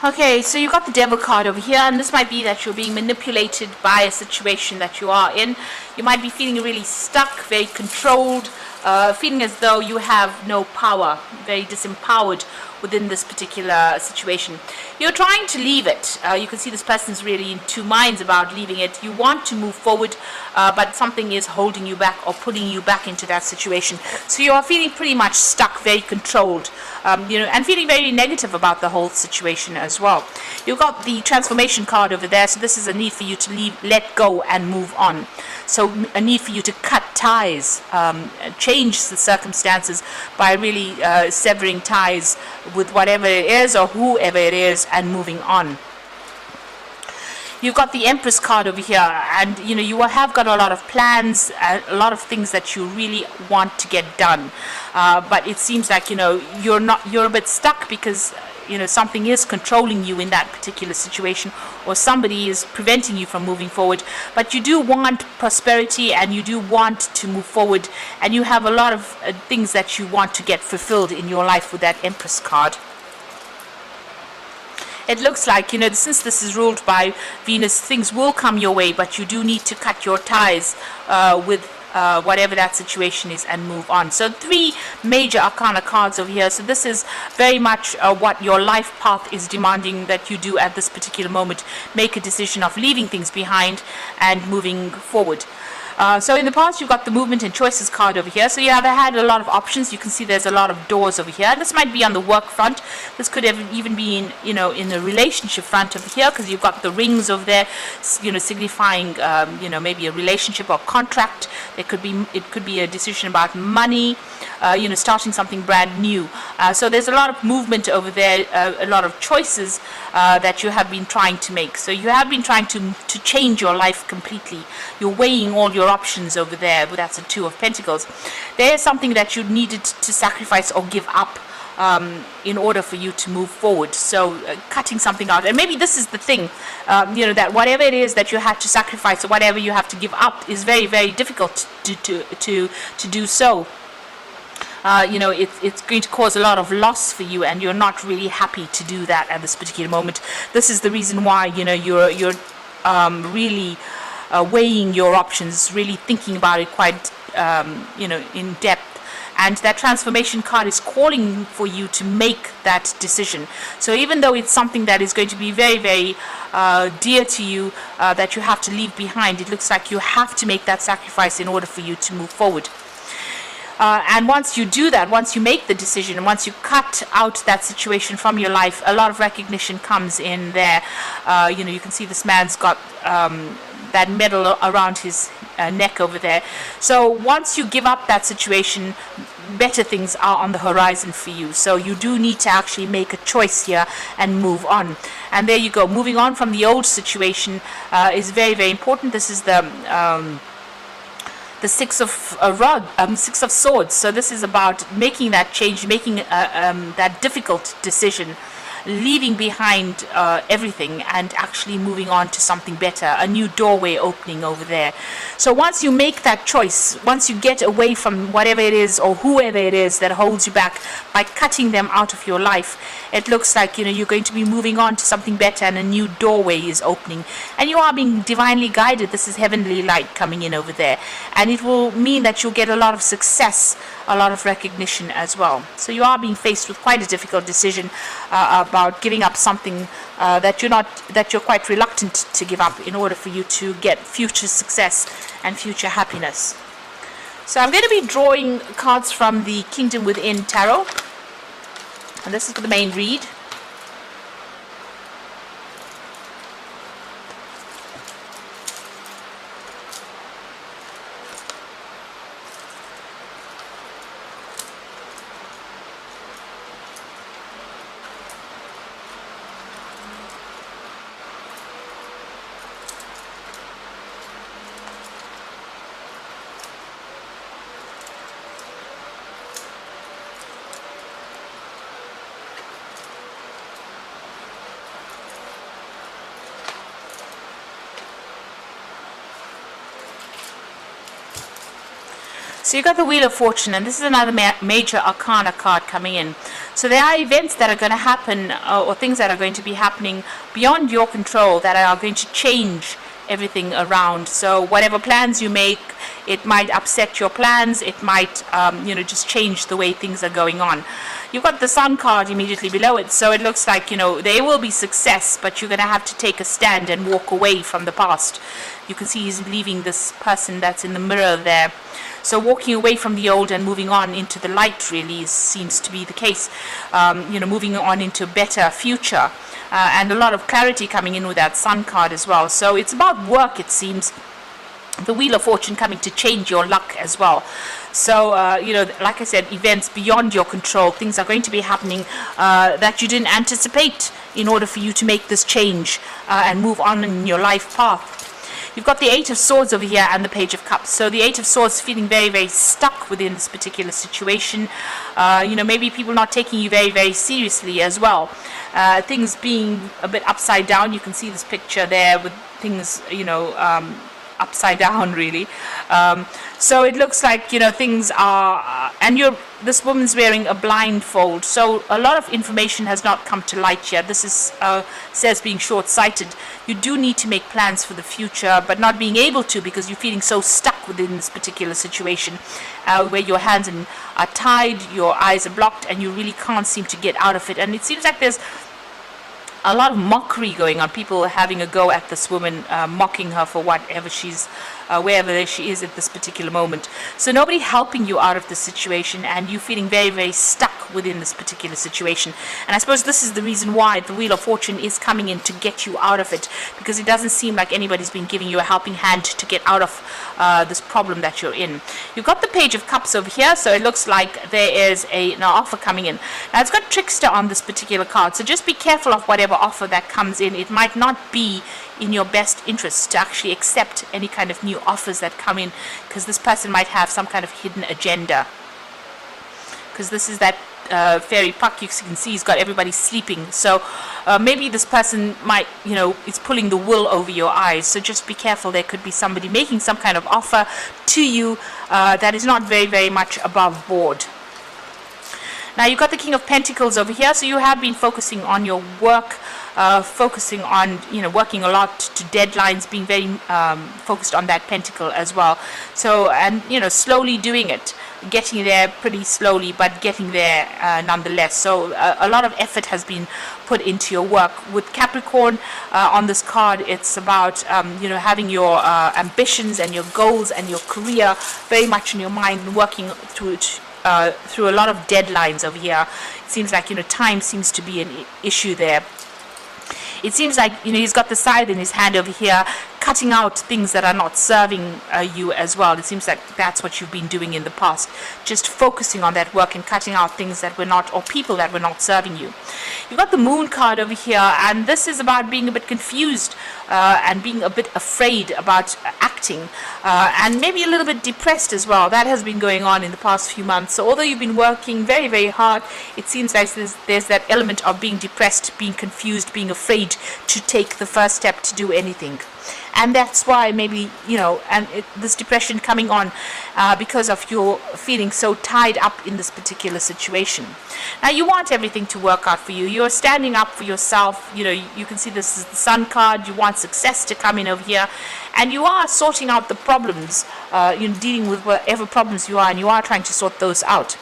Okay, so you got the devil card over here, and this might be that you're being manipulated by a situation that you are in. You might be feeling really stuck, very controlled, feeling as though you have no power, very disempowered within this particular situation. You're trying to leave it. You can see this person's really in two minds about leaving it. You want to move forward, but something is holding you back or pulling you back into that situation. So you are feeling pretty much stuck, very controlled, and feeling very negative about the whole situation as well. You've got the transformation card over there, so this is a need for you to leave, let go, and move on. So a need for you to cut ties, change the circumstances by really severing ties with whatever it is or whoever it is and moving on. You've got the Empress card over here, and you have got a lot of plans, a lot of things that you really want to get done, but it seems like you're a bit stuck because something is controlling you in that particular situation, or somebody is preventing you from moving forward. But you do want prosperity, and you do want to move forward, and you have a lot of things that you want to get fulfilled in your life with that Empress card. It looks like, since this is ruled by Venus, things will come your way, but you do need to cut your ties with whatever that situation is and move on. So 3 major arcana cards over here. So this is very much what your life path is demanding that you do at this particular moment. Make a decision of leaving things behind and moving forward. So in the past, you've got the movement and choices card over here. So yeah, they had a lot of options. You can see there's a lot of doors over here. This might be on the work front. This could even be in, in the relationship front over here, because you've got the rings over there, signifying, maybe a relationship or contract. It could be a decision about money, starting something brand new. So there's a lot of movement over there, a lot of choices that you have been trying to make. So you have been trying to change your life completely. You're weighing all your options over there. But that's a 2 of Pentacles. There's something that you needed to sacrifice or give up in order for you to move forward. So cutting something out, and maybe this is the thing, that whatever it is that you had to sacrifice or whatever you have to give up is very, very difficult to do so. It's going to cause a lot of loss for you, and you're not really happy to do that at this particular moment. This is the reason why you're really weighing your options, really thinking about it quite in depth. And that transformation card is calling for you to make that decision. So even though it's something that is going to be very, very dear to you, that you have to leave behind, it looks like you have to make that sacrifice in order for you to move forward. And once you do that, once you make the decision, and once you cut out that situation from your life, a lot of recognition comes in there. You can see this man's got that medal around his neck over there. So once you give up that situation, better things are on the horizon for you. So you do need to actually make a choice here and move on. And there you go. Moving on from the old situation is very, very important. This is the 6 of Swords. So this is about making that change, making that difficult decision, leaving behind everything and actually moving on to something better, a new doorway opening over there. So once you make that choice, once you get away from whatever it is or whoever it is that holds you back by cutting them out of your life, it looks like you're going to be moving on to something better, and a new doorway is opening, and you are being divinely guided. This is heavenly light coming in over there, and it will mean that you'll get a lot of success, a lot of recognition as well. So you are being faced with quite a difficult decision about giving up something that you're quite reluctant to give up in order for you to get future success and future happiness. So I'm going to be drawing cards from the Kingdom Within Tarot, and this is for the main read. So you got the Wheel of Fortune, and this is another major arcana card coming in. So there are events that are going to happen, or things that are going to be happening beyond your control that are going to change everything around. So whatever plans you make, it might upset your plans. It might, just change the way things are going on. You've got the Sun card immediately below it, so it looks like, there will be success, but you're going to have to take a stand and walk away from the past. You can see he's leaving this person that's in the mirror there. So walking away from the old and moving on into the light really seems to be the case. Moving on into a better future. And a lot of clarity coming in with that Sun card as well. So it's about work, it seems. The Wheel of Fortune coming to change your luck as well. So, like I said, events beyond your control, things are going to be happening that you didn't anticipate in order for you to make this change and move on in your life path. You've got the Eight of Swords over here and the Page of Cups. So the Eight of Swords feeling very, very stuck within this particular situation. Maybe people not taking you very, very seriously as well. Things being a bit upside down. You can see this picture there with things, upside down really. So it looks like things are and this woman's wearing a blindfold, so a lot of information has not come to light yet. This is says being short-sighted. You do need to make plans for the future, but not being able to because you're feeling so stuck within this particular situation where your hands are tied, your eyes are blocked, and you really can't seem to get out of it. And it seems like there's a lot of mockery going on, people having a go at this woman, mocking her for whatever wherever she is at this particular moment. So nobody helping you out of the situation, and you feeling very, very stuck within this particular situation. And I suppose this is the reason why the Wheel of Fortune is coming in to get you out of it, because it doesn't seem like anybody's been giving you a helping hand to get out of this problem that you're in. You've got the Page of Cups over here, so it looks like there is an offer coming in. Now it's got Trickster on this particular card, so just be careful of whatever offer that comes in. It might not be in your best interest to actually accept any kind of new offers that come in, because this person might have some kind of hidden agenda. Because this is that fairy puck, you can see he's got everybody sleeping. So maybe this person might, is pulling the wool over your eyes. So just be careful. There could be somebody making some kind of offer to you that is not very, very much above board. Now you've got the King of Pentacles over here, so you have been focusing on your work, focusing on, working a lot to deadlines, being very focused on that pentacle as well. So, and, slowly doing it, getting there pretty slowly, but getting there nonetheless. So a lot of effort has been put into your work. With Capricorn on this card, it's about, having your ambitions and your goals and your career very much in your mind and working through it. Through a lot of deadlines over here. It seems like time seems to be an issue there. It seems like he's got the scythe in his hand over here, cutting out things that are not serving you as well. It seems like that's what you've been doing in the past, just focusing on that work and cutting out things that were not, or people that were not serving you. You've got the Moon card over here, and this is about being a bit confused and being a bit afraid about acting, and maybe a little bit depressed as well. That has been going on in the past few months. So although you've been working very, very hard, it seems like there's that element of being depressed, being confused, being afraid to take the first step to do anything. And that's why maybe, this depression coming on because of your feeling so tied up in this particular situation. Now, you want everything to work out for you. You're standing up for yourself. You can see this is the Sun card. You want success to come in over here. And you are sorting out the problems, dealing with whatever problems you are, and you are trying to sort those out.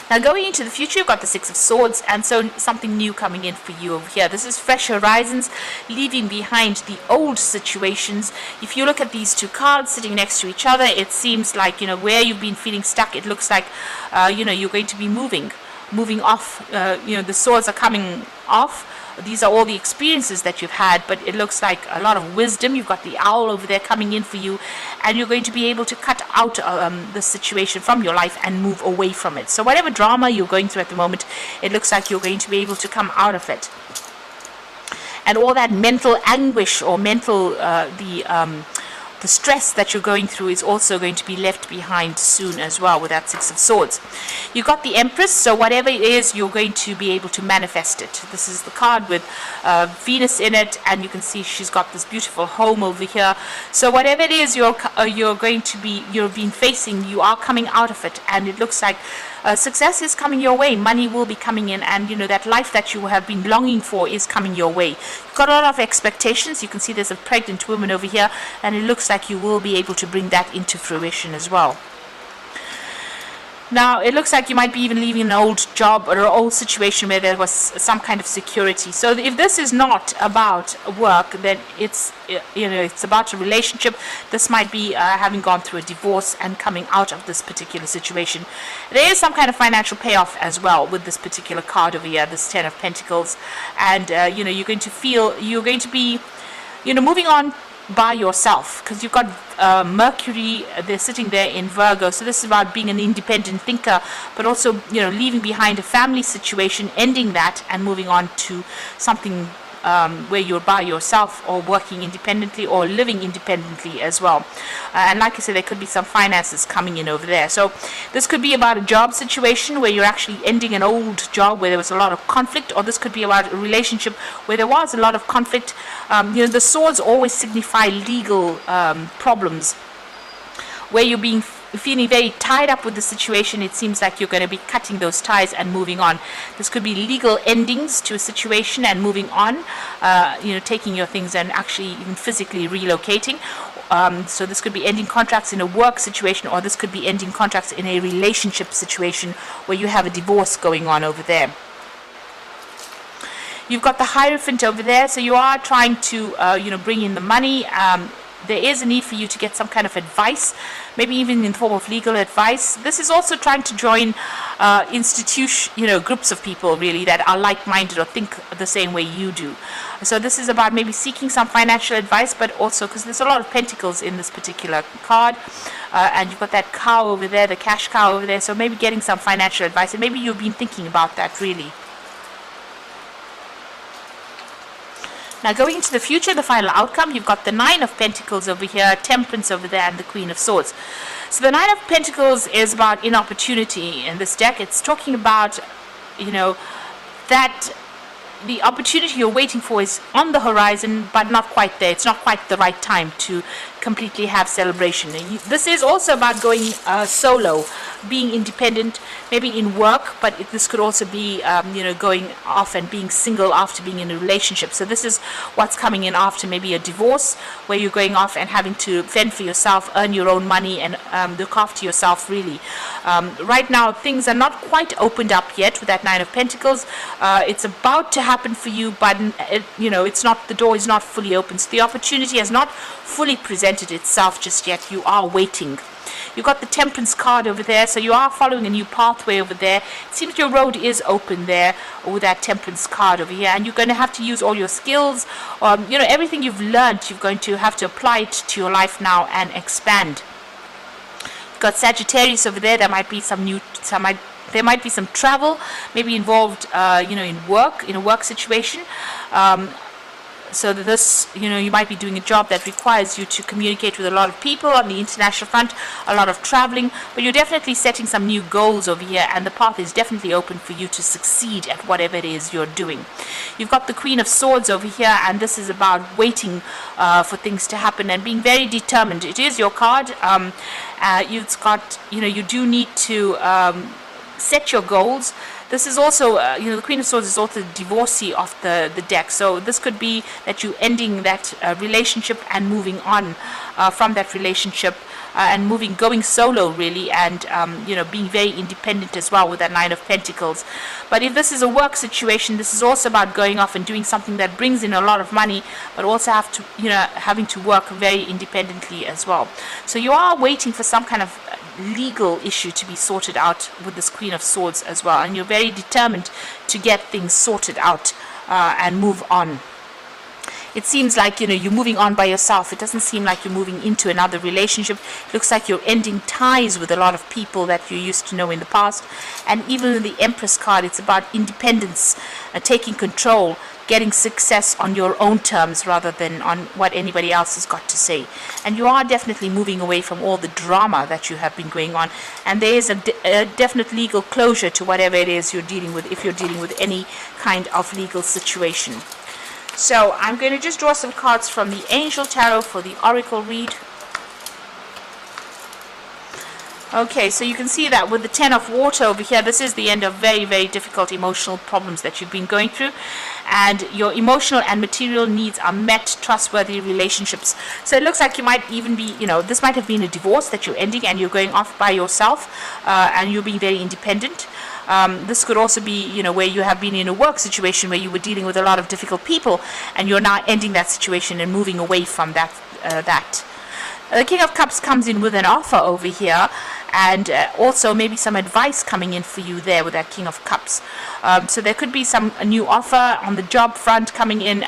Now going into the future, you've got the Six of Swords, and so something new coming in for you over here. This is fresh horizons, leaving behind the old situations. If you look at these two cards sitting next to each other, it seems like, where you've been feeling stuck, it looks like, you're going to be moving off. The swords are coming off. These are all the experiences that you've had, but it looks like a lot of wisdom. You've got the owl over there coming in for you, and you're going to be able to cut out the situation from your life and move away from it. So whatever drama you're going through at the moment, it looks like you're going to be able to come out of it. And all that mental anguish or mental, the stress that you're going through is also going to be left behind soon as well with that Six of Swords. You've got the Empress, so whatever it is, you're going to be able to manifest it. This is the card with Venus in it, and you can see she's got this beautiful home over here. So whatever it is you've been facing, you are coming out of it, and it looks like success is coming your way, money will be coming in, and that life that you have been longing for is coming your way. You've got a lot of expectations. You can see there's a pregnant woman over here, and it looks like you will be able to bring that into fruition as well. Now, it looks like you might be even leaving an old job or an old situation where there was some kind of security. So if this is not about work, then it's about a relationship. This might be having gone through a divorce and coming out of this particular situation. There is some kind of financial payoff as well with this particular card over here, this 10 of Pentacles. And, you're going to be, moving on by yourself, because you've got Mercury, they're sitting there in Virgo. So this is about being an independent thinker, but also leaving behind a family situation, ending that and moving on to something where you're by yourself, or working independently, or living independently as well. And like I said, there could be some finances coming in over there. So this could be about a job situation where you're actually ending an old job where there was a lot of conflict, or this could be about a relationship where there was a lot of conflict. The swords always signify legal problems, where you're feeling very tied up with the situation. It seems like you're going to be cutting those ties and moving on. This could be legal endings to a situation and moving on, taking your things and actually even physically relocating. So this could be ending contracts in a work situation, or this could be ending contracts in a relationship situation where you have a divorce going on over there. You've got the Hierophant over there, so you are trying to bring in the money. There is a need for you to get some kind of advice, maybe even in the form of legal advice. This is also trying to join groups of people really that are like-minded or think the same way you do. So this is about maybe seeking some financial advice, but also because there's a lot of pentacles in this particular card, and you've got that cow over there, the cash cow over there. So maybe getting some financial advice, and maybe you've been thinking about that really. Now, going into the future, the final outcome, you've got the 9 of Pentacles over here, Temperance over there, and the Queen of Swords. So the 9 of Pentacles is about inopportunity in this deck. It's talking about, that the opportunity you're waiting for is on the horizon, but not quite there. It's not quite the right time to completely have celebration. This is also about going solo, being independent, maybe in work, but this could also be, going off and being single after being in a relationship. So this is what's coming in after maybe a divorce, where you're going off and having to fend for yourself, earn your own money, and look after yourself, really. Right now, things are not quite opened up yet with that 9 of Pentacles. It's about to happen for you, but it's not, the door is not fully open. So the opportunity has not fully presented itself just yet. You are waiting. You've got the Temperance card over there, so you are following a new pathway over there. It seems your road is open there with that Temperance card over here, and you're going to have to use all your skills. Everything you've learned, you're going to have to apply it to your life now and expand. You've got Sagittarius over there. There might be there might be some travel, maybe involved, in a work situation. So that this, you might be doing a job that requires you to communicate with a lot of people on the international front, a lot of traveling, but you're definitely setting some new goals over here, and the path is definitely open for you to succeed at whatever it is you're doing. You've got the Queen of Swords over here, and this is about waiting for things to happen and being very determined. It is your card. You do need to set your goals. This is also, the Queen of Swords is also the divorcee of the deck. So this could be that you ending that relationship and moving on from that relationship, and going solo really, and being very independent as well with that 9 of Pentacles. But if this is a work situation, this is also about going off and doing something that brings in a lot of money, but also having to work very independently as well. So you are waiting for some kind of legal issue to be sorted out with this Queen of Swords as well, and you're very determined to get things sorted out and move on. It seems like you're moving on by yourself. It doesn't seem like you're moving into another relationship. It looks like you're ending ties with a lot of people that you used to know in the past. And even in the Empress card, it's about independence, taking control, getting success on your own terms rather than on what anybody else has got to say. And you are definitely moving away from all the drama that you have been going on. And there is a definite legal closure to whatever it is you're dealing with, if you're dealing with any kind of legal situation. So I'm going to just draw some cards from the Angel Tarot for the Oracle read. Okay, so you can see that with the 10 of water over here, this is the end of very, very difficult emotional problems that you've been going through. And your emotional and material needs are met, trustworthy relationships. So it looks like you might even be, this might have been a divorce that you're ending and you're going off by yourself, and you're being very independent. This could also be, where you have been in a work situation where you were dealing with a lot of difficult people, and you're now ending that situation and moving away from that. The King of Cups comes in with an offer over here, and also maybe some advice coming in for you there with that King of Cups. So there could be a new offer on the job front coming in,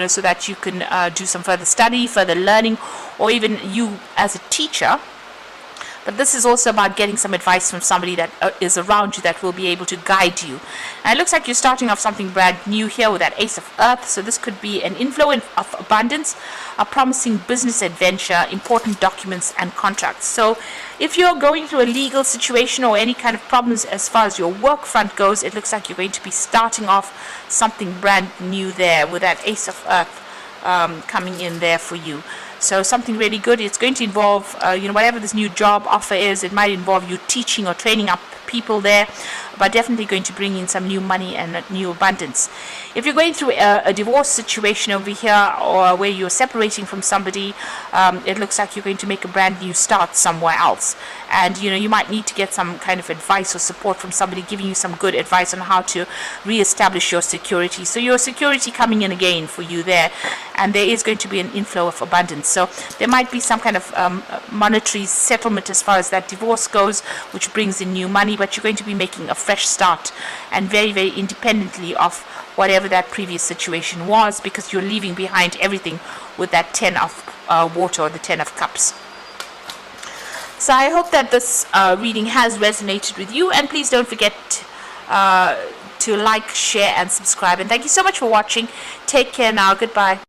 so that you can do some further study, further learning, or even you as a teacher. But this is also about getting some advice from somebody that is around you that will be able to guide you. And it looks like you're starting off something brand new here with that Ace of Earth. So this could be an inflow of abundance, a promising business adventure, important documents and contracts. So if you're going through a legal situation or any kind of problems as far as your work front goes, it looks like you're going to be starting off something brand new there with that Ace of Earth coming in there for you. So something really good. It's going to involve, whatever this new job offer is, it might involve you teaching or training up people there, but definitely going to bring in some new money and new abundance. If you're going through a divorce situation over here, or where you're separating from somebody, it looks like you're going to make a brand new start somewhere else. And, you might need to get some kind of advice or support from somebody giving you some good advice on how to reestablish your security. So your security coming in again for you there, and there is going to be an inflow of abundance. So there might be some kind of monetary settlement as far as that divorce goes, which brings in new money, but you're going to be making a fresh start, and very, very independently of whatever that previous situation was, because you're leaving behind everything with that 10 of water, or the 10 of cups. So I hope that this reading has resonated with you, and please don't forget to like, share and subscribe, and thank you so much for watching. Take care now. Goodbye.